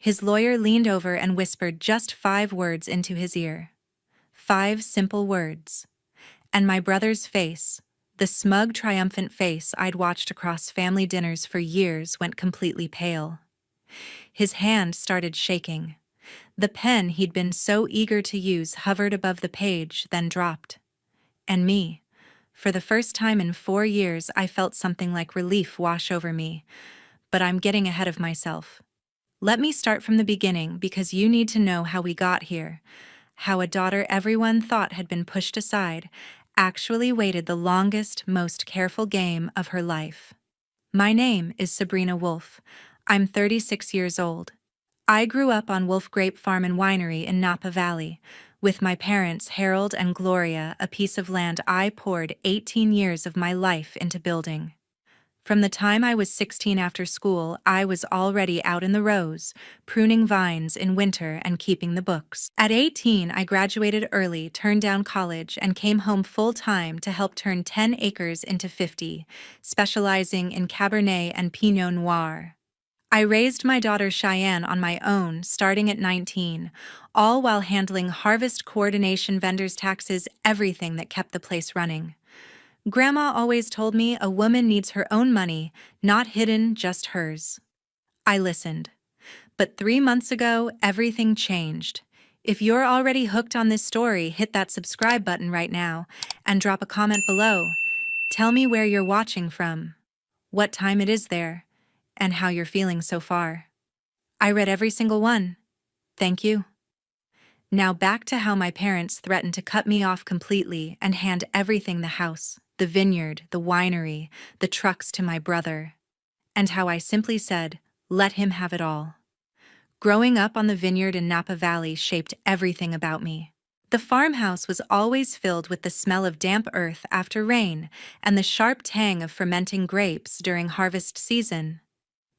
His lawyer leaned over and whispered just 5 words into his ear. 5 simple words. And my brother's face, the smug, triumphant face I'd watched across family dinners for years, went completely pale. His hand started shaking. The pen he'd been so eager to use hovered above the page, then dropped. And me, for the first time in 4 years, I felt something like relief wash over me. But I'm getting ahead of myself. Let me start from the beginning, because you need to know how we got here. How a daughter everyone thought had been pushed aside actually waited the longest, most careful game of her life. My name is Sabrina Wolf. I'm 36 years old. I grew up on Wolf Grape Farm and Winery in Napa Valley, with my parents Harold and Gloria, a piece of land I poured 18 years of my life into building. From the time I was 16 after school, I was already out in the rows, pruning vines in winter and keeping the books. At 18, I graduated early, turned down college, and came home full-time to help turn 10 acres into 50, specializing in Cabernet and Pinot Noir. I raised my daughter Cheyenne on my own, starting at 19, all while handling harvest coordination, vendors' taxes, everything that kept the place running. Grandma always told me a woman needs her own money, not hidden, just hers. I listened. But 3 months ago, everything changed. If you're already hooked on this story, hit that subscribe button right now and drop a comment below. Tell me where you're watching from, what time it is there, and how you're feeling so far. I read every single one. Thank you. Now back to how my parents threatened to cut me off completely and hand everything, the house, the vineyard, the winery, the trucks, to my brother. And how I simply said, let him have it all. Growing up on the vineyard in Napa Valley shaped everything about me. The farmhouse was always filled with the smell of damp earth after rain and the sharp tang of fermenting grapes during harvest season.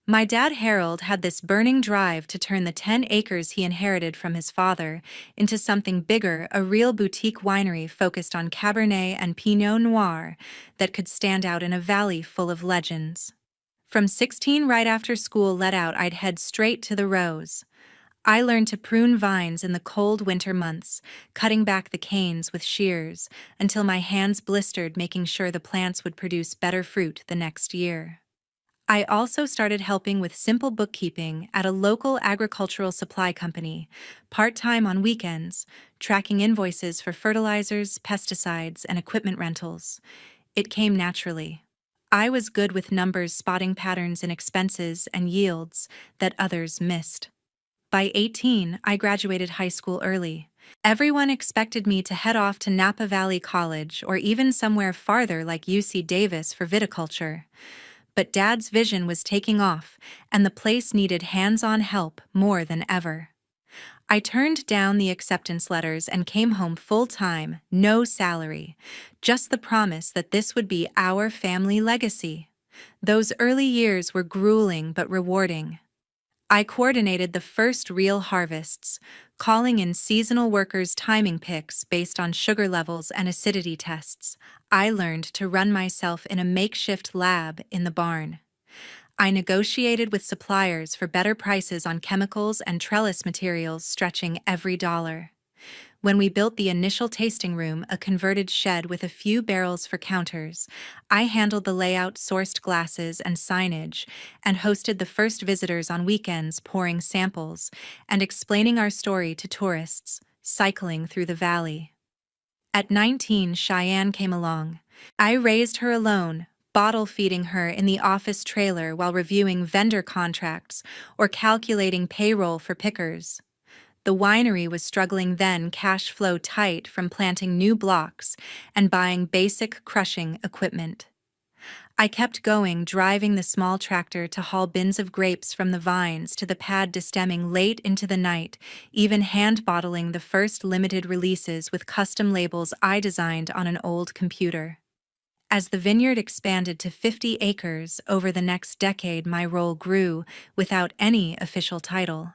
My dad Harold had this burning drive to turn the 10 acres he inherited from his father into something bigger, a real boutique winery focused on Cabernet and Pinot Noir that could stand out in a valley full of legends. From 16, right after school let out, I'd head straight to the rows. I learned to prune vines in the cold winter months, cutting back the canes with shears until my hands blistered, making sure the plants would produce better fruit the next year. I also started helping with simple bookkeeping at a local agricultural supply company, part-time on weekends, tracking invoices for fertilizers, pesticides, and equipment rentals. It came naturally. I was good with numbers, spotting patterns in expenses and yields that others missed. By 18, I graduated high school early. Everyone expected me to head off to Napa Valley College or even somewhere farther like UC Davis for viticulture. But Dad's vision was taking off, and the place needed hands-on help more than ever. I turned down the acceptance letters and came home full-time, no salary, just the promise that this would be our family legacy. Those early years were grueling but rewarding. I coordinated the first real harvests, calling in seasonal workers' timing picks based on sugar levels and acidity tests. I learned to run myself in a makeshift lab in the barn. I negotiated with suppliers for better prices on chemicals and trellis materials, stretching every dollar. When we built the initial tasting room, a converted shed with a few barrels for counters, I handled the layout, sourced glasses and signage, and hosted the first visitors on weekends, pouring samples and explaining our story to tourists, cycling through the valley. At 19, Cheyenne came along. I raised her alone, bottle feeding her in the office trailer while reviewing vendor contracts or calculating payroll for pickers. The winery was struggling then, cash flow tight from planting new blocks and buying basic crushing equipment. I kept going, driving the small tractor to haul bins of grapes from the vines to the pad, destemming late into the night, even hand bottling the first limited releases with custom labels I designed on an old computer. As the vineyard expanded to 50 acres over the next decade, my role grew without any official title.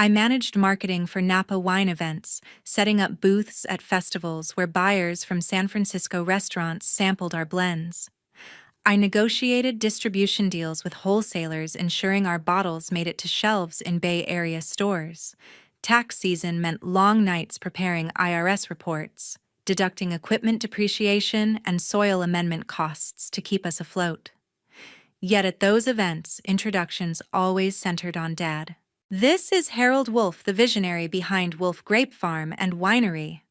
I managed marketing for Napa wine events, setting up booths at festivals where buyers from San Francisco restaurants sampled our blends. I negotiated distribution deals with wholesalers, ensuring our bottles made it to shelves in Bay Area stores. Tax season meant long nights preparing IRS reports, deducting equipment depreciation and soil amendment costs to keep us afloat. Yet at those events, introductions always centered on Dad. "This is Harold Wolf, the visionary behind Wolf Grape Farm and Winery."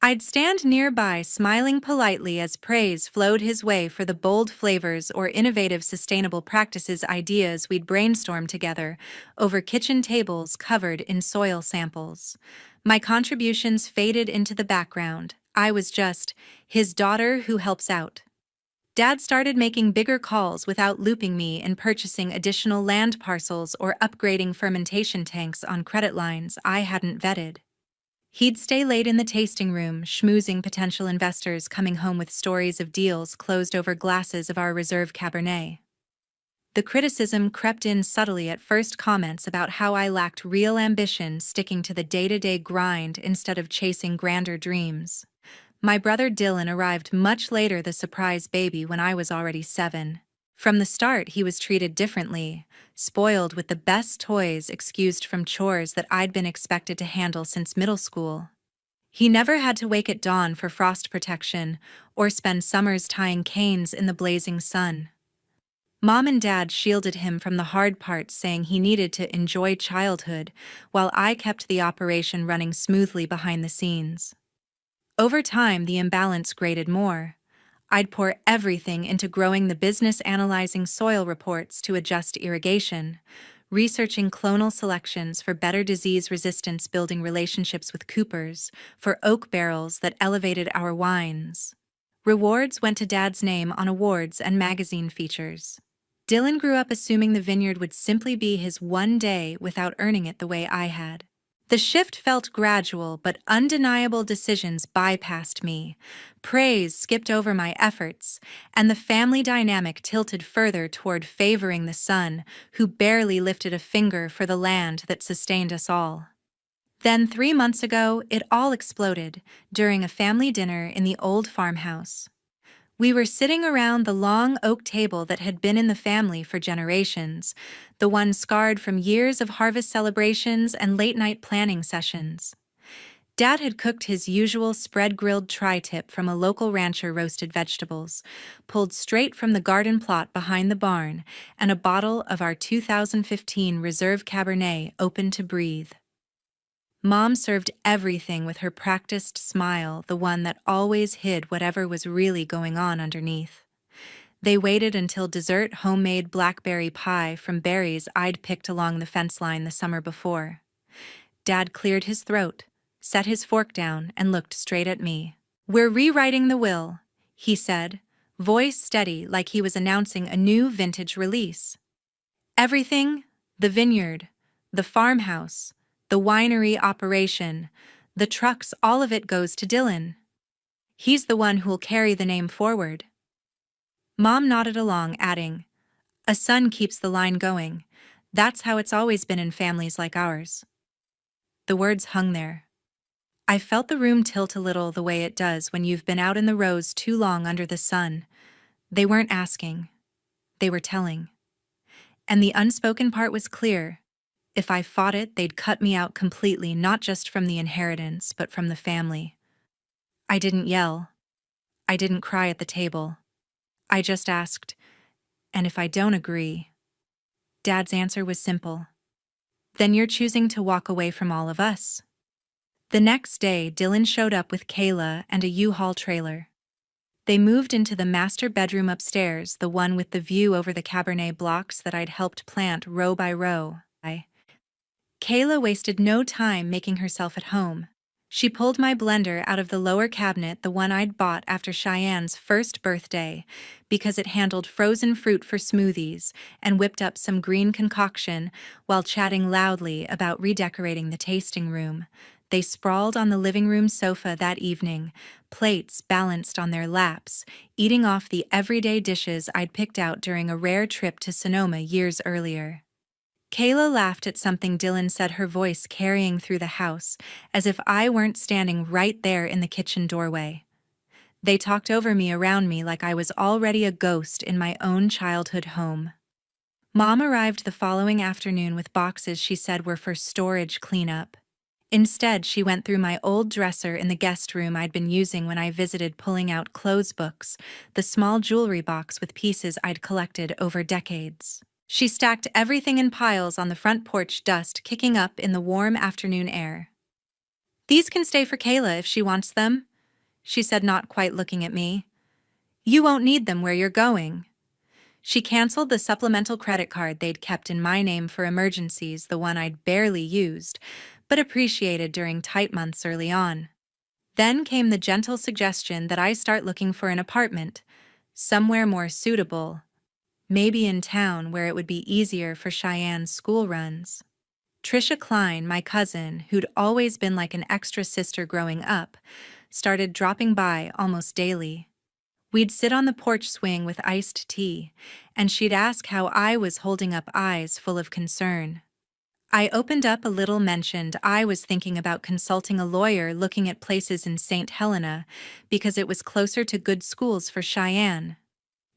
I'd stand nearby, smiling politely as praise flowed his way for the bold flavors or innovative sustainable practices ideas we'd brainstorm together over kitchen tables covered in soil samples. My contributions faded into the background. I was just his daughter who helps out. Dad started making bigger calls without looping me in purchasing additional land parcels or upgrading fermentation tanks on credit lines I hadn't vetted. He'd stay late in the tasting room, schmoozing potential investors coming home with stories of deals closed over glasses of our reserve Cabernet. The criticism crept in subtly at first, comments about how I lacked real ambition, sticking to the day-to-day grind instead of chasing grander dreams. My brother Dylan arrived much later, the surprise baby, when I was already 7. From the start, he was treated differently, spoiled with the best toys, excused from chores that I'd been expected to handle since middle school. He never had to wake at dawn for frost protection or spend summers tying canes in the blazing sun. Mom and Dad shielded him from the hard parts, saying he needed to enjoy childhood, while I kept the operation running smoothly behind the scenes. Over time, the imbalance grated more. I'd pour everything into growing the business, analyzing soil reports to adjust irrigation, researching clonal selections for better disease resistance, building relationships with coopers for oak barrels that elevated our wines. Rewards went to Dad's name on awards and magazine features. Dylan grew up assuming the vineyard would simply be his one day without earning it the way I had. The shift felt gradual, but undeniable. Decisions bypassed me. Praise skipped over my efforts, and the family dynamic tilted further toward favoring the son, who barely lifted a finger for the land that sustained us all. Then 3 months ago, it all exploded during a family dinner in the old farmhouse. We were sitting around the long oak table that had been in the family for generations, the one scarred from years of harvest celebrations and late-night planning sessions. Dad had cooked his usual spread-grilled tri-tip from a local rancher, roasted vegetables, pulled straight from the garden plot behind the barn, and a bottle of our 2015 Reserve Cabernet open to breathe. Mom served everything with her practiced smile, the one that always hid whatever was really going on underneath. They waited until dessert, homemade blackberry pie from berries I'd picked along the fence line the summer before. Dad cleared his throat, set his fork down, and looked straight at me. "We're rewriting the will," he said, voice steady like he was announcing a new vintage release. "Everything, the vineyard, the farmhouse, the winery operation, the trucks, all of it goes to Dylan. He's the one who'll carry the name forward." Mom nodded along, adding, "A son keeps the line going. That's how it's always been in families like ours." The words hung there. I felt the room tilt a little, the way it does when you've been out in the rows too long under the sun. They weren't asking. They were telling. And the unspoken part was clear. If I fought it, they'd cut me out completely, not just from the inheritance, but from the family. I didn't yell. I didn't cry at the table. I just asked, "And if I don't agree?" Dad's answer was simple. "Then you're choosing to walk away from all of us." The next day, Dylan showed up with Kayla and a U-Haul trailer. They moved into the master bedroom upstairs, the one with the view over the Cabernet blocks that I'd helped plant row by row. Kayla wasted no time making herself at home. She pulled my blender out of the lower cabinet, the one I'd bought after Cheyenne's first birthday, because it handled frozen fruit for smoothies, and whipped up some green concoction while chatting loudly about redecorating the tasting room. They sprawled on the living room sofa that evening, plates balanced on their laps, eating off the everyday dishes I'd picked out during a rare trip to Sonoma years earlier. Kayla laughed at something Dylan said, her voice carrying through the house, as if I weren't standing right there in the kitchen doorway. They talked over me around me like I was already a ghost in my own childhood home. Mom arrived the following afternoon with boxes she said were for storage cleanup. Instead, she went through my old dresser in the guest room I'd been using when I visited, pulling out clothes books, the small jewelry box with pieces I'd collected over decades. She stacked everything in piles on the front porch, dust kicking up in the warm afternoon air. "These can stay for Kayla if she wants them," she said, not quite looking at me. "You won't need them where you're going." She canceled the supplemental credit card they'd kept in my name for emergencies, the one I'd barely used, but appreciated during tight months early on. Then came the gentle suggestion that I start looking for an apartment, somewhere more suitable, maybe in town where it would be easier for Cheyenne's school runs. Trisha Klein, my cousin, who'd always been like an extra sister growing up, started dropping by almost daily. We'd sit on the porch swing with iced tea, and she'd ask how I was holding up, eyes full of concern. I opened up a little, mentioned I was thinking about consulting a lawyer, looking at places in St. Helena because it was closer to good schools for Cheyenne.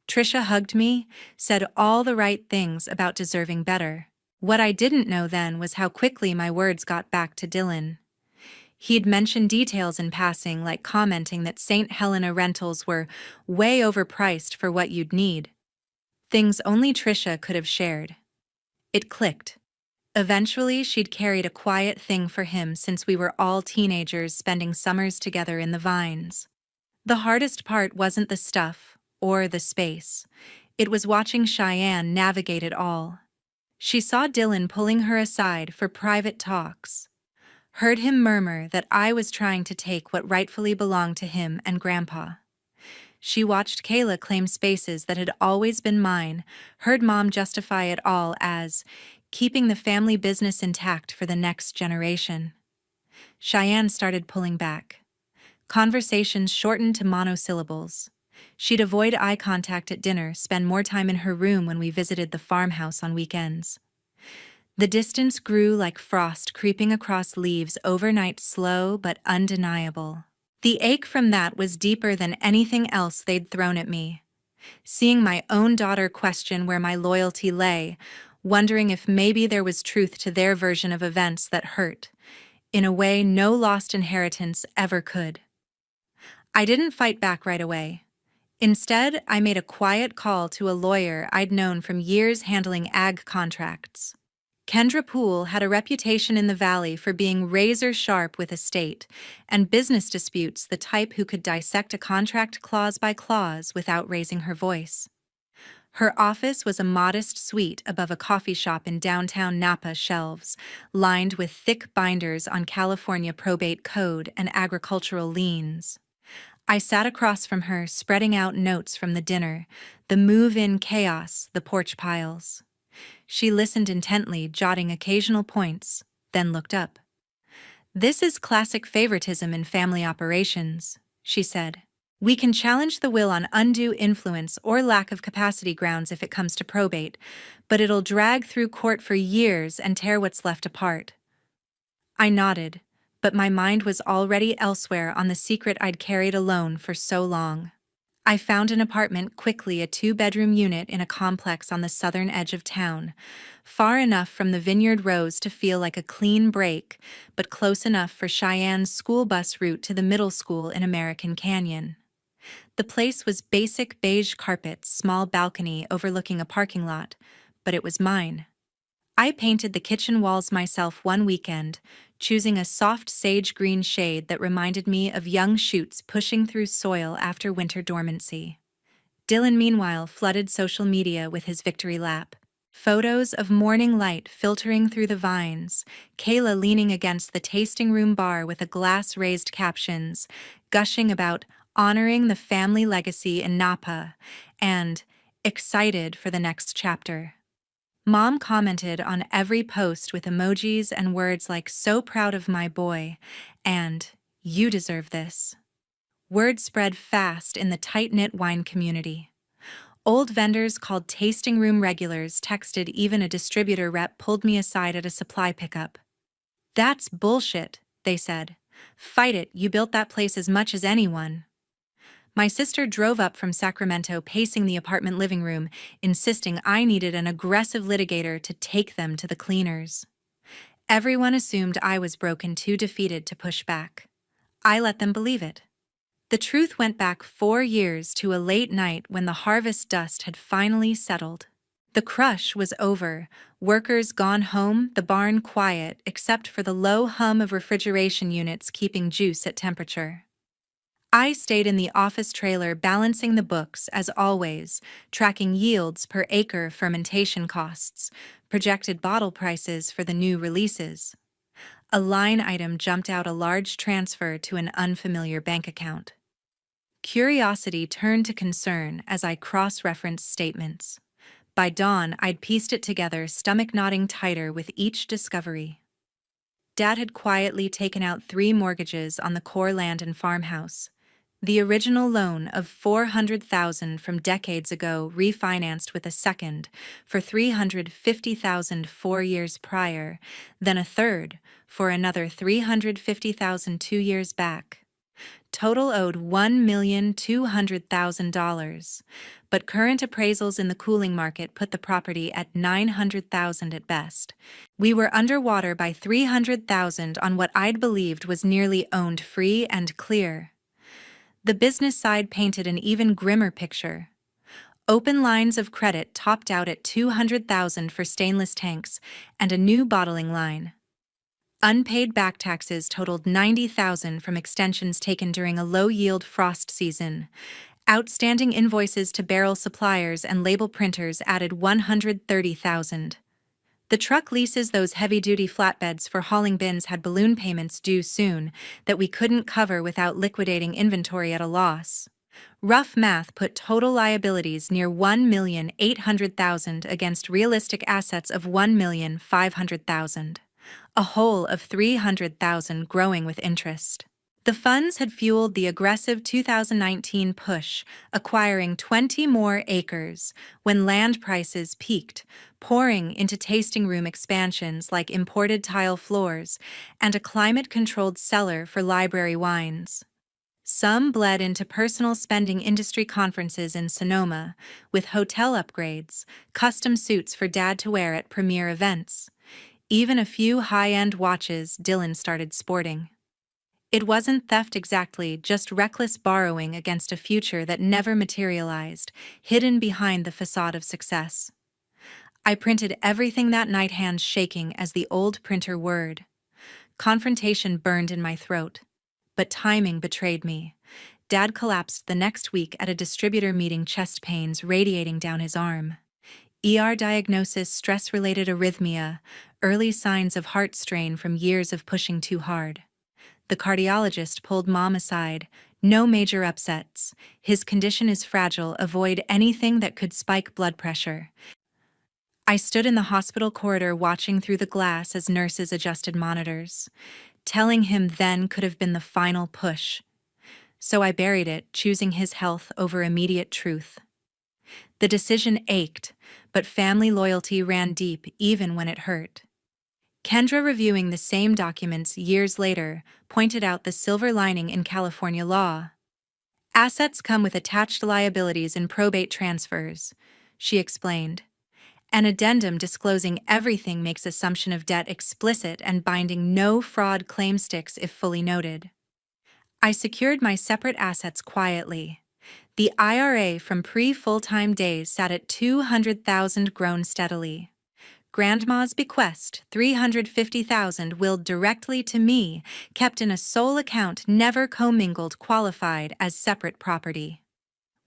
Trisha hugged me, said all the right things about deserving better. What I didn't know then was how quickly my words got back to Dylan. He'd mentioned details in passing, like commenting that St. Helena rentals were way overpriced for what you'd need. Things only Trisha could have shared. It clicked. Eventually, she'd carried a quiet thing for him since we were all teenagers spending summers together in the vines. The hardest part wasn't the stuff or the space. It was watching Cheyenne navigate it all. She saw Dylan pulling her aside for private talks. Heard him murmur that I was trying to take what rightfully belonged to him and Grandpa. She watched Kayla claim spaces that had always been mine, heard Mom justify it all as keeping the family business intact for the next generation. Cheyenne started pulling back. Conversations shortened to monosyllables. She'd avoid eye contact at dinner, spend more time in her room when we visited the farmhouse on weekends. The distance grew like frost creeping across leaves overnight, slow but undeniable. The ache from that was deeper than anything else they'd thrown at me. Seeing my own daughter question where my loyalty lay, wondering if maybe there was truth to their version of events that hurt, in a way no lost inheritance ever could. I didn't fight back right away. Instead, I made a quiet call to a lawyer I'd known from years handling ag contracts. Kendra Poole had a reputation in the valley for being razor-sharp with estate and business disputes, the type who could dissect a contract clause by clause without raising her voice. Her office was a modest suite above a coffee shop in downtown Napa, shelves lined with thick binders on California probate code and agricultural liens. I sat across from her, spreading out notes from the dinner, the move-in chaos, the porch piles. She listened intently, jotting occasional points, then looked up. "This is classic favoritism in family operations," she said. "We can challenge the will on undue influence or lack of capacity grounds if it comes to probate, but it'll drag through court for years and tear what's left apart." I nodded, but my mind was already elsewhere on the secret I'd carried alone for so long. I found an apartment quickly, a 2-bedroom unit in a complex on the southern edge of town, far enough from the vineyard rows to feel like a clean break, but close enough for Cheyenne's school bus route to the middle school in American Canyon. The place was basic beige carpets, small balcony overlooking a parking lot, but it was mine. I painted the kitchen walls myself one weekend, choosing a soft sage green shade that reminded me of young shoots pushing through soil after winter dormancy. Dylan, meanwhile, flooded social media with his victory lap. Photos of morning light filtering through the vines, Kayla leaning against the tasting room bar with a glass raised captions, gushing about honoring the family legacy in Napa, and excited for the next chapter. Mom commented on every post with emojis and words like "so proud of my boy" and "you deserve this." Word spread fast in the tight-knit wine community. Old vendors called tasting room regulars, texted, even a distributor rep pulled me aside at a supply pickup. "That's bullshit," they said. "Fight it, you built that place as much as anyone." My sister drove up from Sacramento, pacing the apartment living room, insisting I needed an aggressive litigator to take them to the cleaners. Everyone assumed I was broken, too defeated to push back. I let them believe it. The truth went back 4 years to a late night when the harvest dust had finally settled. The crush was over, workers gone home, the barn quiet except for the low hum of refrigeration units keeping juice at temperature. I stayed in the office trailer balancing the books as always, tracking yields per acre, fermentation costs, projected bottle prices for the new releases. A line item jumped out, a large transfer to an unfamiliar bank account. Curiosity turned to concern as I cross-referenced statements. By dawn, I'd pieced it together, stomach knotting tighter with each discovery. Dad had quietly taken out 3 mortgages on the core land and farmhouse. The original loan of $400,000 from decades ago refinanced with a second for $350,000 4 years prior, then a third for another $350,000 2 years back. Total owed $1,200,000, but current appraisals in the cooling market put the property at $900,000 at best. We were underwater by $300,000 on what I'd believed was nearly owned free and clear. The business side painted an even grimmer picture. Open lines of credit topped out at $200,000 for stainless tanks and a new bottling line. Unpaid back taxes totaled $90,000 from extensions taken during a low-yield frost season. Outstanding invoices to barrel suppliers and label printers added $130,000. The truck leases, those heavy-duty flatbeds for hauling bins, had balloon payments due soon that we couldn't cover without liquidating inventory at a loss. Rough math put total liabilities near $1,800,000 against realistic assets of $1,500,000. A hole of $300,000 growing with interest. The funds had fueled the aggressive 2019 push, acquiring 20 more acres, when land prices peaked, pouring into tasting room expansions like imported tile floors and a climate-controlled cellar for library wines. Some bled into personal spending, industry conferences in Sonoma, with hotel upgrades, custom suits for Dad to wear at premier events. Even a few high-end watches Dylan started sporting. It wasn't theft exactly, just reckless borrowing against a future that never materialized, hidden behind the facade of success. I printed everything that night, hands shaking as the old printer whirred. Confrontation burned in my throat. But timing betrayed me. Dad collapsed the next week at a distributor meeting, chest pains radiating down his arm. ER diagnosis: stress-related arrhythmia, early signs of heart strain from years of pushing too hard. The cardiologist pulled Mom aside. No major upsets. His condition is fragile. Avoid anything that could spike blood pressure. I stood in the hospital corridor watching through the glass as nurses adjusted monitors. Telling him then could have been the final push. So I buried it, choosing his health over immediate truth. The decision ached, but family loyalty ran deep even when it hurt. Kendra, reviewing the same documents years later, pointed out the silver lining in California law. Assets come with attached liabilities in probate transfers, she explained. An addendum disclosing everything makes assumption of debt explicit and binding. No fraud claim sticks if fully noted. I secured my separate assets quietly. The IRA from pre-full-time days sat at $200,000, grown steadily. Grandma's bequest, $350,000, willed directly to me, kept in a sole account, never commingled, qualified as separate property.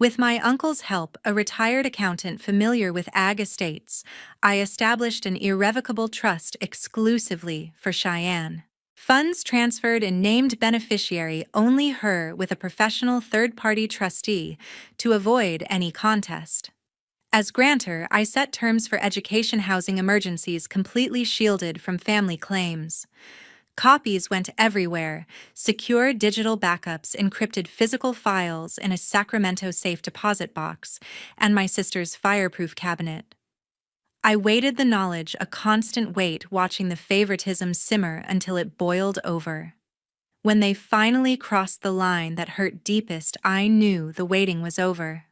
With my uncle's help, a retired accountant familiar with ag estates, I established an irrevocable trust exclusively for Cheyenne. Funds transferred in named beneficiary, only her, with a professional third-party trustee to avoid any contest. As grantor, I set terms for education housing emergencies, completely shielded from family claims. Copies went everywhere, secure digital backups, encrypted physical files in a Sacramento safe deposit box, and my sister's fireproof cabinet. I weighted the knowledge, a constant weight, watching the favoritism simmer until it boiled over. When they finally crossed the line that hurt deepest, I knew the waiting was over.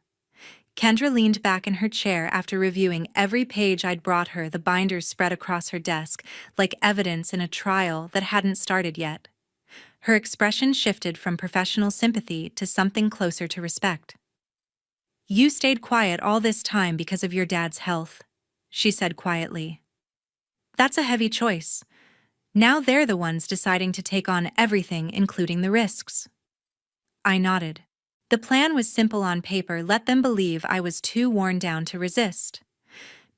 Kendra leaned back in her chair after reviewing every page I'd brought her, the binders spread across her desk, like evidence in a trial that hadn't started yet. Her expression shifted from professional sympathy to something closer to respect. "You stayed quiet all this time because of your dad's health," she said quietly. "That's a heavy choice. Now they're the ones deciding to take on everything, including the risks." I nodded. The plan was simple on paper: let them believe I was too worn down to resist.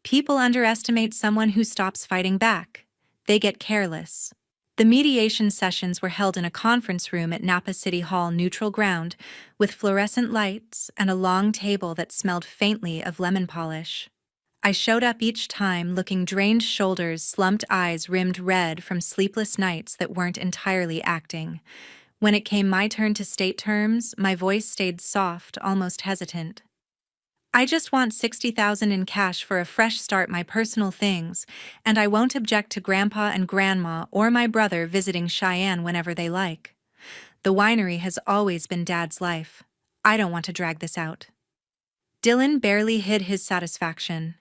People underestimate someone who stops fighting back. They get careless. The mediation sessions were held in a conference room at Napa City Hall, neutral ground, with fluorescent lights and a long table that smelled faintly of lemon polish. I showed up each time, looking drained, shoulders, slumped eyes rimmed red from sleepless nights that weren't entirely acting. When it came my turn to state terms, my voice stayed soft, almost hesitant. "I just want $60,000 in cash for a fresh start, my personal things, and I won't object to Grandpa and Grandma or my brother visiting Cheyenne whenever they like. The winery has always been Dad's life. I don't want to drag this out." Dylan barely hid his satisfaction.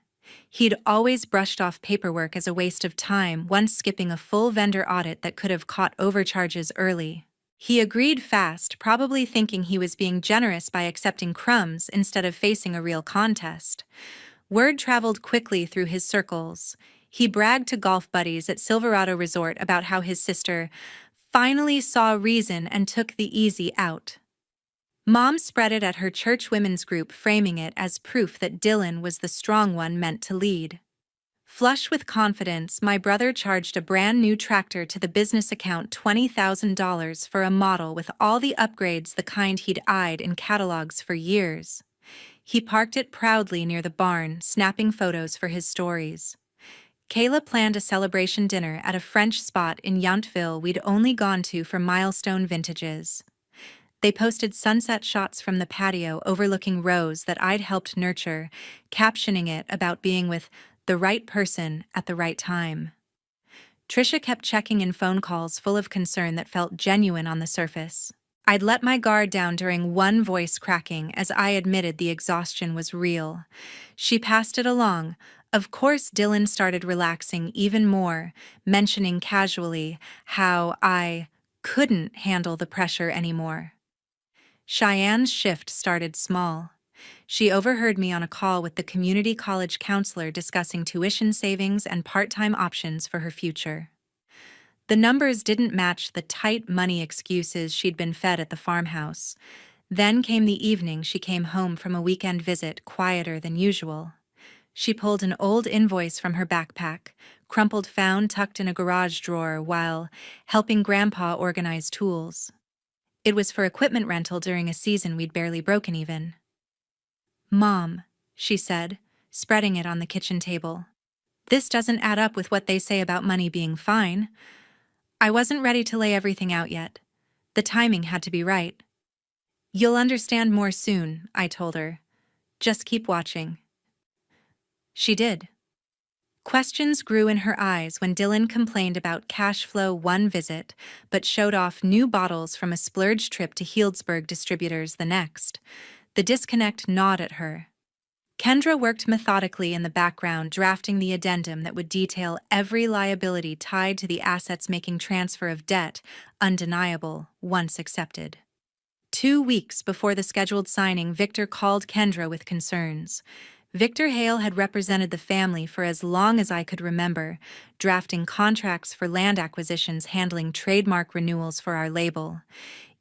He'd always brushed off paperwork as a waste of time, once skipping a full vendor audit that could have caught overcharges early. He agreed fast, probably thinking he was being generous by accepting crumbs instead of facing a real contest. Word traveled quickly through his circles. He bragged to golf buddies at Silverado Resort about how his sister finally saw reason and took the easy out. Mom spread it at her church women's group, framing it as proof that Dylan was the strong one meant to lead. Flush with confidence, my brother charged a brand new tractor to the business account, $20,000 for a model with all the upgrades, the kind he'd eyed in catalogs for years. He parked it proudly near the barn, snapping photos for his stories. Kayla planned a celebration dinner at a French spot in Yountville we'd only gone to for milestone vintages. They posted sunset shots from the patio overlooking Rose that I'd helped nurture, captioning it about being with the right person at the right time. Trisha kept checking in, phone calls full of concern that felt genuine on the surface. I'd let my guard down during one, voice cracking as I admitted the exhaustion was real. She passed it along. Of course, Dylan started relaxing even more, mentioning casually how I couldn't handle the pressure anymore. Cheyenne's shift started small. She overheard me on a call with the community college counselor discussing tuition savings and part-time options for her future. The numbers didn't match the tight money excuses she'd been fed at the farmhouse. Then came the evening she came home from a weekend visit, quieter than usual. She pulled an old invoice from her backpack, crumpled found tucked in a garage drawer while helping Grandpa organize tools. It was for equipment rental during a season we'd barely broken even. "Mom," she said, spreading it on the kitchen table. "This doesn't add up with what they say about money being fine." I wasn't ready to lay everything out yet. The timing had to be right. "You'll understand more soon," I told her. "Just keep watching." She did. Questions grew in her eyes when Dylan complained about cash flow one visit, but showed off new bottles from a splurge trip to Healdsburg distributors the next. The disconnect gnawed at her. Kendra worked methodically in the background, drafting the addendum that would detail every liability tied to the assets, making transfer of debt undeniable once accepted. 2 weeks before the scheduled signing, Victor called Kendra with concerns. Victor Hale had represented the family for as long as I could remember, drafting contracts for land acquisitions, handling trademark renewals for our label,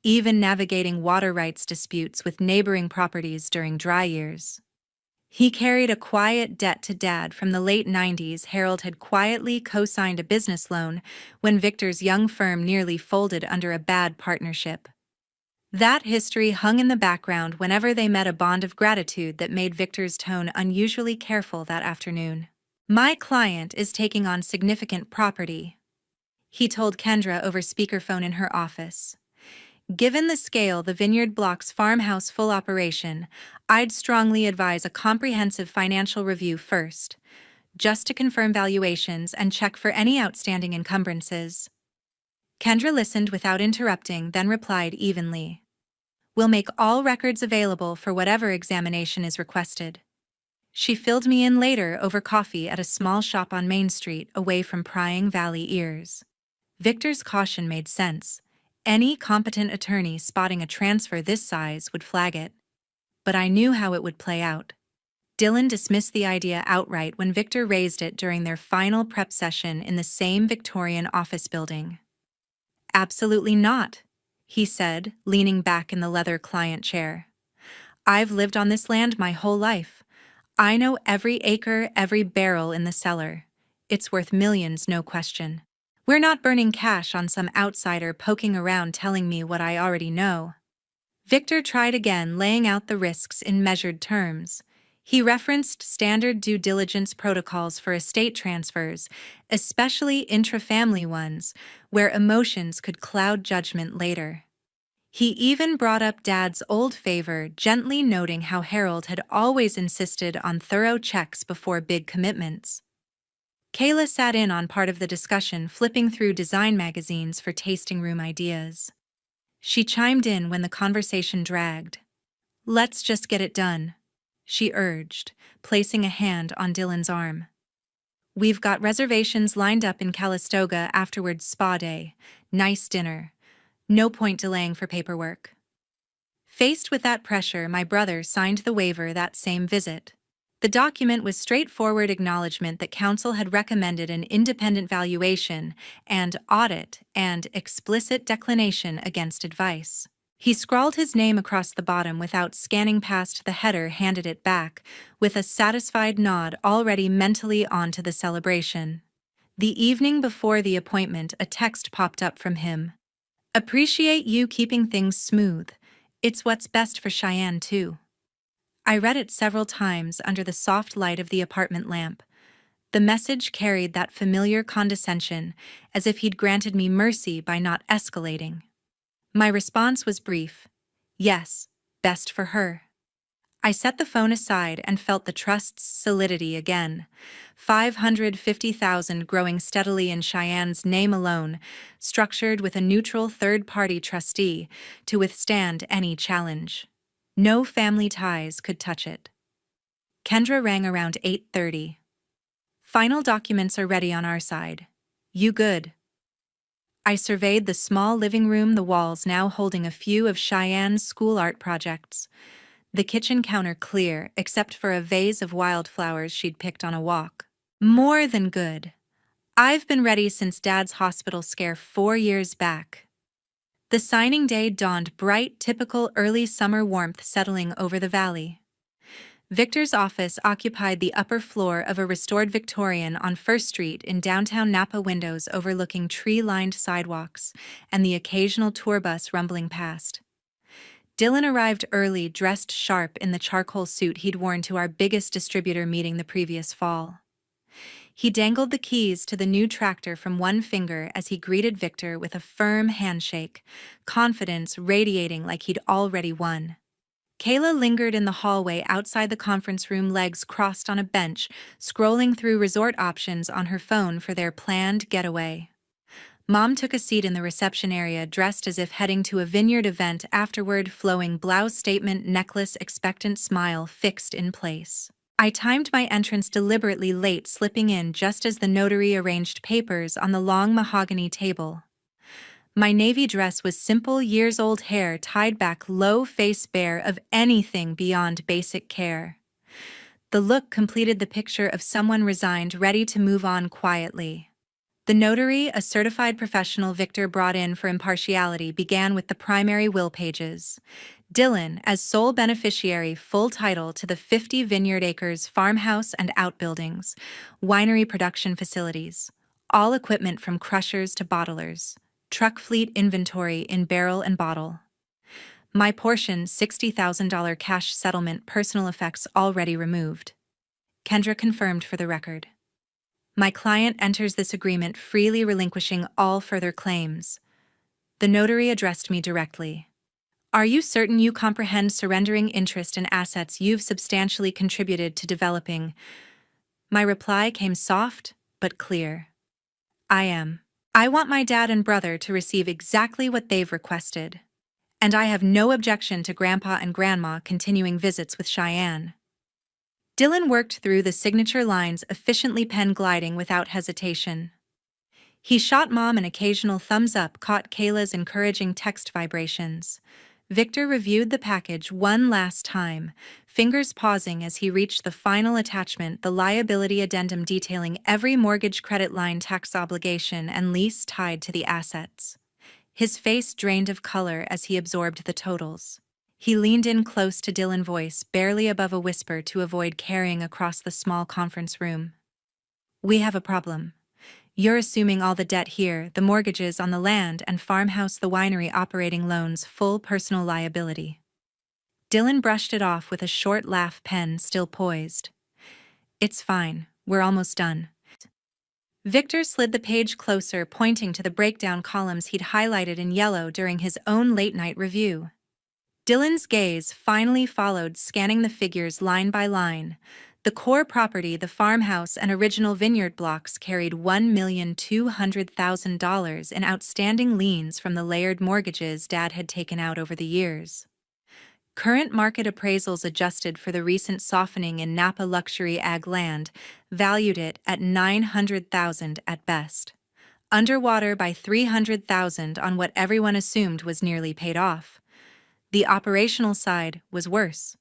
even navigating water rights disputes with neighboring properties during dry years. He carried a quiet debt to Dad from the late 90s. Harold had quietly co-signed a business loan when Victor's young firm nearly folded under a bad partnership. That history hung in the background whenever they met, a bond of gratitude that made Victor's tone unusually careful that afternoon. "My client is taking on significant property," he told Kendra over speakerphone in her office. "Given the scale the vineyard blocks farmhouse full operation, I'd strongly advise a comprehensive financial review first, just to confirm valuations and check for any outstanding encumbrances." Kendra listened without interrupting, then replied evenly. We'll make all records available for whatever examination is requested. She filled me in later over coffee at a small shop on Main Street away from prying valley ears. Victor's caution made sense. Any competent attorney spotting a transfer this size would flag it. But I knew how it would play out. Dylan dismissed the idea outright when Victor raised it during their final prep session in the same Victorian office building. Absolutely not, he said, leaning back in the leather client chair. I've lived on this land my whole life. I know every acre, every barrel in the cellar. It's worth millions, no question. We're not burning cash on some outsider poking around telling me what I already know. Victor tried again, laying out the risks in measured terms. He referenced standard due diligence protocols for estate transfers, especially intra-family ones, where emotions could cloud judgment later. He even brought up Dad's old favor, gently noting how Harold had always insisted on thorough checks before big commitments. Kayla sat in on part of the discussion, flipping through design magazines for tasting room ideas. She chimed in when the conversation dragged. Let's just get it done, she urged, placing a hand on Dylan's arm. We've got reservations lined up in Calistoga afterwards, spa day, nice dinner. No point delaying for paperwork. Faced with that pressure, my brother signed the waiver that same visit. The document was straightforward acknowledgement that counsel had recommended an independent valuation and audit and explicit declination against advice. He scrawled his name across the bottom without scanning past the header, handed it back, with a satisfied nod, already mentally on to the celebration. The evening before the appointment, a text popped up from him. Appreciate you keeping things smooth. It's what's best for Cheyenne, too. I read it several times under the soft light of the apartment lamp. The message carried that familiar condescension, as if he'd granted me mercy by not escalating. My response was brief. Yes, best for her. I set the phone aside and felt the trust's solidity again. $550,000 growing steadily in Cheyenne's name alone, structured with a neutral third-party trustee to withstand any challenge. No family ties could touch it. Kendra rang around 8:30. Final documents are ready on our side. You good? I surveyed the small living room, the walls now holding a few of Cheyenne's school art projects. The kitchen counter clear, except for a vase of wildflowers she'd picked on a walk. More than good. I've been ready since Dad's hospital scare 4 years back. The signing day dawned bright, typical early summer warmth settling over the valley. Victor's office occupied the upper floor of a restored Victorian on First Street in downtown Napa, windows overlooking tree-lined sidewalks and the occasional tour bus rumbling past. Dylan arrived early, dressed sharp in the charcoal suit he'd worn to our biggest distributor meeting the previous fall. He dangled the keys to the new tractor from one finger as he greeted Victor with a firm handshake, confidence radiating like he'd already won. Kayla lingered in the hallway outside the conference room, legs crossed on a bench, scrolling through resort options on her phone for their planned getaway. Mom took a seat in the reception area, dressed as if heading to a vineyard event afterward, flowing blouse, statement necklace, expectant smile fixed in place. I timed my entrance deliberately late, slipping in just as the notary arranged papers on the long mahogany table. My navy dress was simple, years-old hair tied back low, face bare of anything beyond basic care. The look completed the picture of someone resigned, ready to move on quietly. The notary, a certified professional Victor brought in for impartiality, began with the primary will pages. Dylan, as sole beneficiary, full title to the 50 vineyard acres, farmhouse and outbuildings, winery production facilities, all equipment from crushers to bottlers, truck fleet, inventory in barrel and bottle. My portion, $60,000 cash settlement, personal effects already removed. Kendra confirmed for the record. My client enters this agreement freely relinquishing all further claims. The notary addressed me directly. Are you certain you comprehend surrendering interest in assets you've substantially contributed to developing? My reply came soft but clear. I am. I want my dad and brother to receive exactly what they've requested. And I have no objection to Grandpa and Grandma continuing visits with Cheyenne. Dylan worked through the signature lines, efficiently pen gliding without hesitation. He shot Mom an occasional thumbs up, caught Kayla's encouraging text vibrations. Victor reviewed the package one last time, fingers pausing as he reached the final attachment, the liability addendum detailing every mortgage, credit line, tax obligation, and lease tied to the assets. His face drained of color as he absorbed the totals. He leaned in close to Dylan's voice, barely above a whisper, to avoid carrying across the small conference room. We have a problem. You're assuming all the debt here, the mortgages on the land and farmhouse, the winery operating loans, full personal liability. Dylan brushed it off with a short laugh, pen still poised. It's fine, we're almost done. Victor slid the page closer, pointing to the breakdown columns he'd highlighted in yellow during his own late-night review. Dylan's gaze finally followed, scanning the figures line by line. The core property, the farmhouse and original vineyard blocks, carried $1,200,000 in outstanding liens from the layered mortgages Dad had taken out over the years. Current market appraisals, adjusted for the recent softening in Napa luxury ag land, valued it at $900,000 at best. Underwater by $300,000 on what everyone assumed was nearly paid off. The operational side was worse.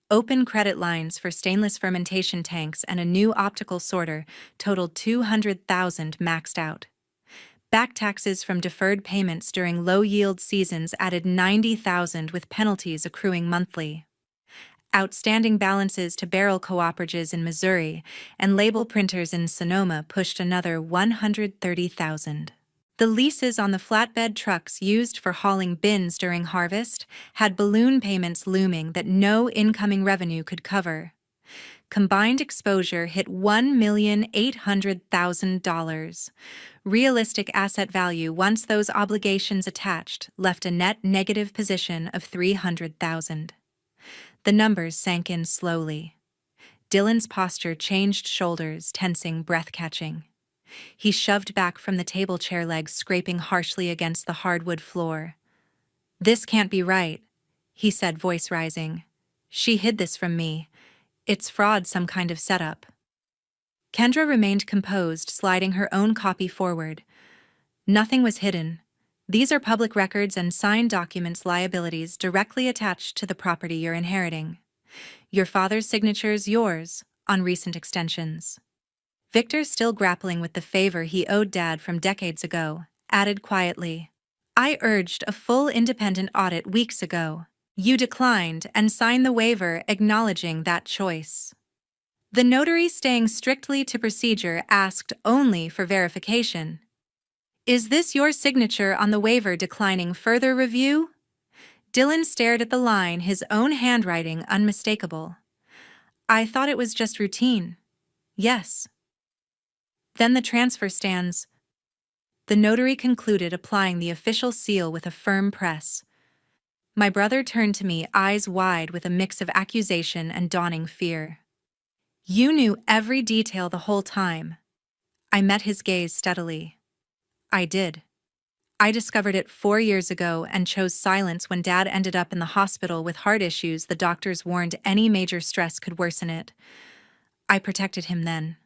Open credit lines for stainless fermentation tanks and a new optical sorter totaled $200,000 maxed out. Back taxes from deferred payments during low-yield seasons added $90,000, with penalties accruing monthly. Outstanding balances to barrel cooperatives in Missouri and label printers in Sonoma pushed another $130,000. The leases on the flatbed trucks used for hauling bins during harvest had balloon payments looming that no incoming revenue could cover. Combined exposure hit $1,800,000. Realistic asset value, once those obligations attached, left a net negative position of $300,000. The numbers sank in slowly. Dylan's posture changed, shoulders tensing, breath catching. He shoved back from the table chair, legs scraping harshly against the hardwood floor. "This can't be right," he said, voice rising. "She hid this from me. It's fraud, some kind of setup." Kendra remained composed, sliding her own copy forward. "Nothing was hidden. These are public records and signed documents, liabilities directly attached to the property you're inheriting. Your father's signature's yours on recent extensions." Victor, still grappling with the favor he owed Dad from decades ago, added quietly, "I urged a full independent audit weeks ago. You declined and signed the waiver acknowledging that choice. The notary, staying strictly to procedure, asked only for verification. Is this your signature on the waiver declining further review?" Dylan stared at the line, his own handwriting unmistakable. "I thought it was just routine." "Yes." "Then the transfer stands," the notary concluded, applying the official seal with a firm press. My brother turned to me, eyes wide with a mix of accusation and dawning fear. "You knew every detail the whole time." I met his gaze steadily. "I did. I discovered it 4 years ago and chose silence when Dad ended up in the hospital with heart issues. The doctors warned any major stress could worsen it. I protected him then.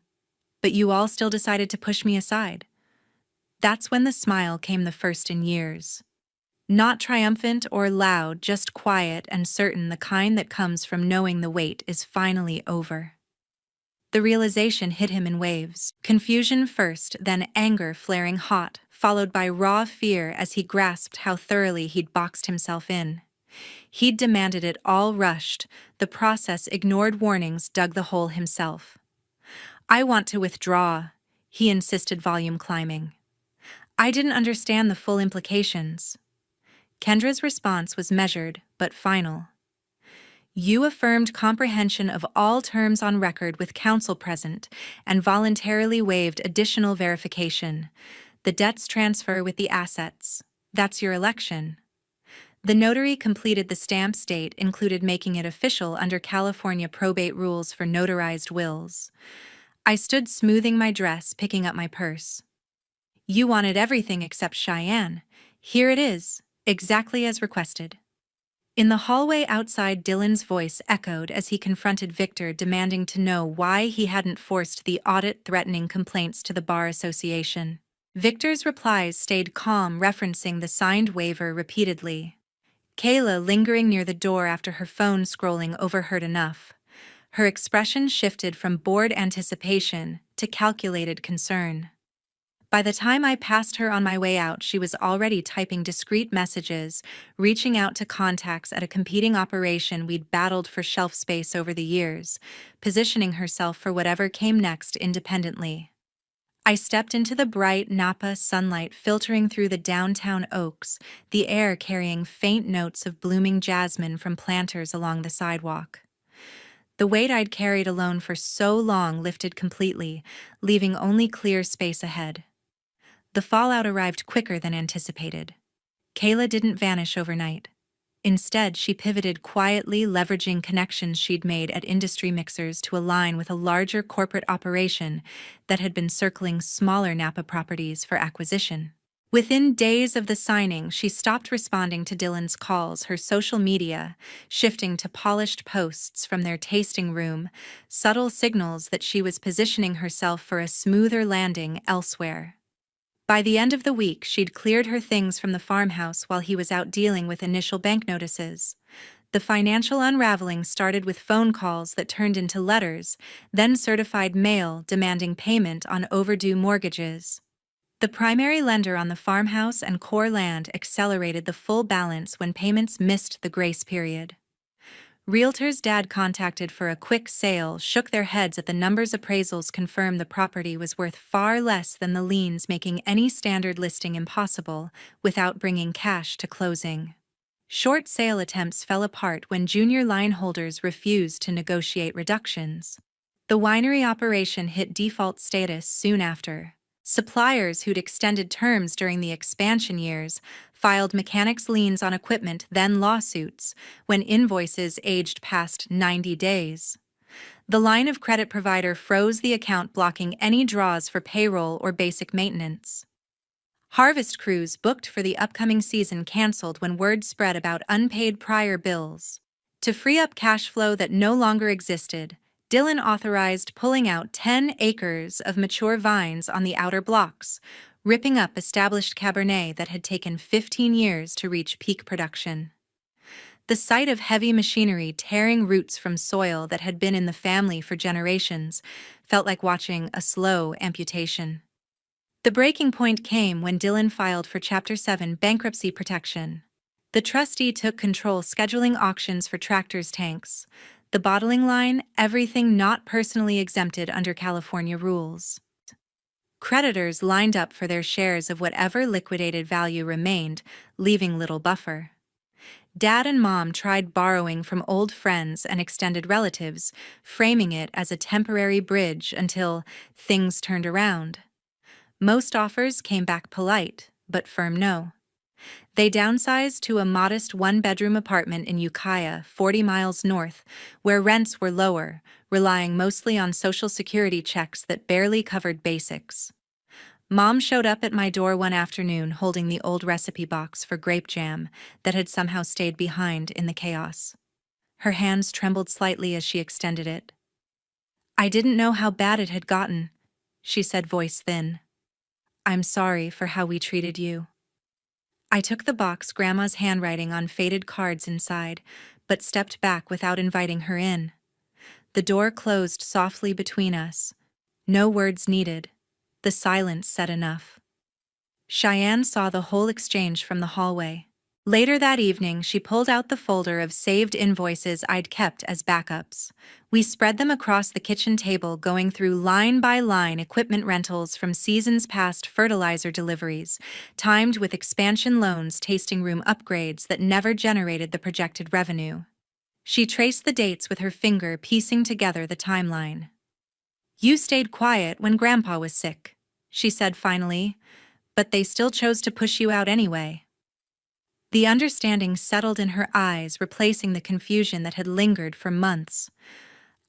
But you all still decided to push me aside." That's when the smile came, the first in years. Not triumphant or loud, just quiet and certain, the kind that comes from knowing the wait is finally over. The realization hit him in waves. Confusion first, then anger flaring hot, followed by raw fear as he grasped how thoroughly he'd boxed himself in. He'd demanded it all, rushed the process, ignored warnings, dug the hole himself. "I want to withdraw," he insisted, volume climbing. "I didn't understand the full implications." Kendra's response was measured but final. "You affirmed comprehension of all terms on record with counsel present and voluntarily waived additional verification. The debts transfer with the assets. That's your election." The notary completed the stamp's date, included making it official under California probate rules for notarized wills. I stood, smoothing my dress, picking up my purse. You wanted everything except Cheyenne. Here it is, exactly as requested. In the hallway outside, Dylan's voice echoed as he confronted Victor, demanding to know why he hadn't forced the audit-threatening complaints to the Bar Association. Victor's replies stayed calm, referencing the signed waiver repeatedly. Kayla, lingering near the door after her phone scrolling, overheard enough. Her expression shifted from bored anticipation to calculated concern. By the time I passed her on my way out, she was already typing discreet messages, reaching out to contacts at a competing operation we'd battled for shelf space over the years, positioning herself for whatever came next independently. I stepped into the bright Napa sunlight filtering through the downtown oaks, the air carrying faint notes of blooming jasmine from planters along the sidewalk. The weight I'd carried alone for so long lifted completely, leaving only clear space ahead. The fallout arrived quicker than anticipated. Kayla didn't vanish overnight. Instead, she pivoted quietly, leveraging connections she'd made at industry mixers to align with a larger corporate operation that had been circling smaller Napa properties for acquisition. Within days of the signing, she stopped responding to Dylan's calls, her social media shifting to polished posts from their tasting room, subtle signals that she was positioning herself for a smoother landing elsewhere. By the end of the week, she'd cleared her things from the farmhouse while he was out dealing with initial bank notices. The financial unraveling started with phone calls that turned into letters, then certified mail demanding payment on overdue mortgages. The primary lender on the farmhouse and core land accelerated the full balance when payments missed the grace period. Realtors Dad contacted for a quick sale shook their heads at the numbers. Appraisals confirmed the property was worth far less than the liens, making any standard listing impossible without bringing cash to closing. Short sale attempts fell apart when junior line holders refused to negotiate reductions. The winery operation hit default status soon after. Suppliers who'd extended terms during the expansion years filed mechanics liens on equipment, then lawsuits, when invoices aged past 90 days. The line of credit provider froze the account, blocking any draws for payroll or basic maintenance. Harvest crews booked for the upcoming season canceled when word spread about unpaid prior bills. To free up cash flow that no longer existed, Dylan authorized pulling out 10 acres of mature vines on the outer blocks, ripping up established Cabernet that had taken 15 years to reach peak production. The sight of heavy machinery tearing roots from soil that had been in the family for generations felt like watching a slow amputation. The breaking point came when Dylan filed for Chapter 7 bankruptcy protection. The trustee took control, scheduling auctions for tractors, tanks, the bottling line, everything not personally exempted under California rules. Creditors lined up for their shares of whatever liquidated value remained, leaving little buffer. Dad and Mom tried borrowing from old friends and extended relatives, framing it as a temporary bridge until things turned around. Most offers came back polite, but firm no. They downsized to a modest one-bedroom apartment in Ukiah, 40 miles north, where rents were lower, relying mostly on Social Security checks that barely covered basics. Mom showed up at my door one afternoon holding the old recipe box for grape jam that had somehow stayed behind in the chaos. Her hands trembled slightly as she extended it. "I didn't know how bad it had gotten," she said, voice thin. "I'm sorry for how we treated you." I took the box, Grandma's handwriting on faded cards inside, but stepped back without inviting her in. The door closed softly between us. No words needed. The silence said enough. Cheyenne saw the whole exchange from the hallway. Later that evening, she pulled out the folder of saved invoices I'd kept as backups. We spread them across the kitchen table, going through line by line equipment rentals from seasons past, fertilizer deliveries, timed with expansion loans, tasting room upgrades that never generated the projected revenue. She traced the dates with her finger, piecing together the timeline. "You stayed quiet when Grandpa was sick," she said finally, "but they still chose to push you out anyway." The understanding settled in her eyes, replacing the confusion that had lingered for months.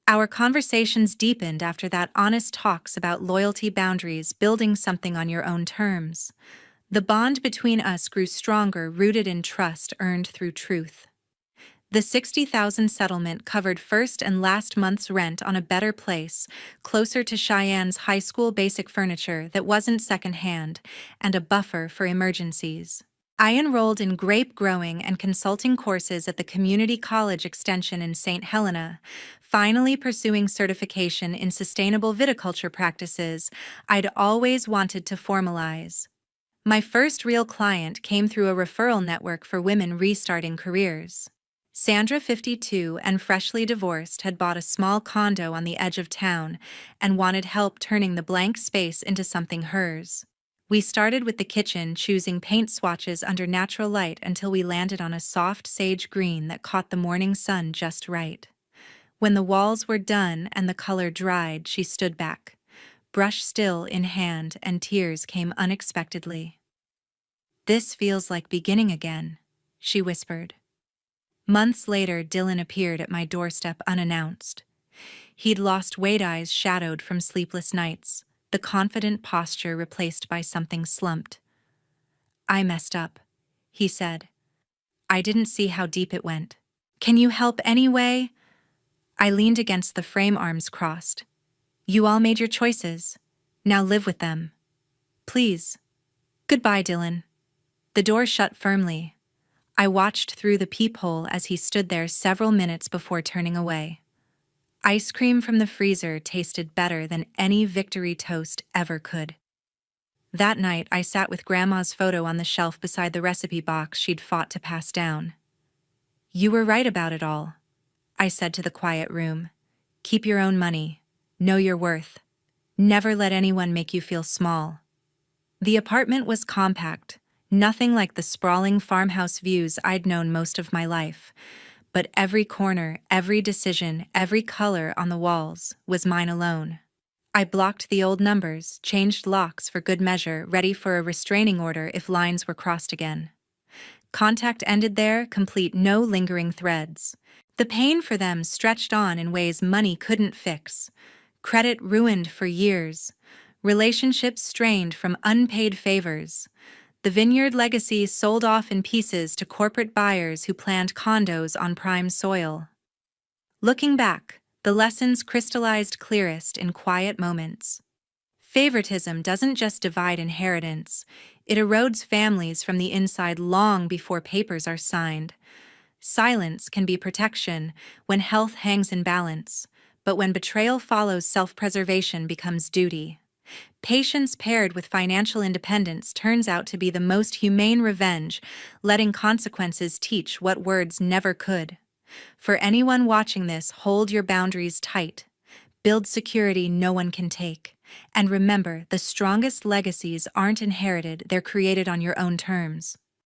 Our conversations deepened after that, honest talks about loyalty, boundaries, building something on your own terms. The bond between us grew stronger, rooted in trust earned through truth. The 60,000 settlement covered first and last month's rent on a better place, closer to Cheyenne's high school, basic furniture that wasn't secondhand, and a buffer for emergencies. I enrolled in grape growing and consulting courses at the Community College Extension in St. Helena, finally pursuing certification in sustainable viticulture practices I'd always wanted to formalize. My first real client came through a referral network for women restarting careers. Sandra, 52 and freshly divorced, had bought a small condo on the edge of town and wanted help turning the blank space into something hers. We started with the kitchen, choosing paint swatches under natural light until we landed on a soft sage green that caught the morning sun just right. When the walls were done and the color dried, she stood back, brush still in hand, and tears came unexpectedly. "This feels like beginning again," she whispered. Months later, Dylan appeared at my doorstep unannounced. He'd lost weight, eyes shadowed from sleepless nights, the confident posture replaced by something slumped. "I messed up," he said. "I didn't see how deep it went. Can you help anyway?" I leaned against the frame, arms crossed. "You all made your choices. Now live with them. Please." "Goodbye, Dylan." The door shut firmly. I watched through the peephole as he stood there several minutes before turning away. Ice cream from the freezer tasted better than any victory toast ever could. That night, I sat with Grandma's photo on the shelf beside the recipe box she'd fought to pass down. "You were right about it all," I said to the quiet room. "Keep your own money. Know your worth. Never let anyone make you feel small." The apartment was compact, nothing like the sprawling farmhouse views I'd known most of my life, but every corner, every decision, every color on the walls was mine alone. I blocked the old numbers, changed locks for good measure, ready for a restraining order if lines were crossed again. Contact ended there, complete, no lingering threads. The pain for them stretched on in ways money couldn't fix. Credit ruined for years. Relationships strained from unpaid favors. The vineyard legacy sold off in pieces to corporate buyers who planned condos on prime soil. Looking back, the lessons crystallized clearest in quiet moments. Favoritism doesn't just divide inheritance, it erodes families from the inside long before papers are signed. Silence can be protection when health hangs in balance, but when betrayal follows, self-preservation becomes duty. Patience paired with financial independence turns out to be the most humane revenge, letting consequences teach what words never could. For anyone watching this, hold your boundaries tight. Build security no one can take. And remember, the strongest legacies aren't inherited, they're created on your own terms.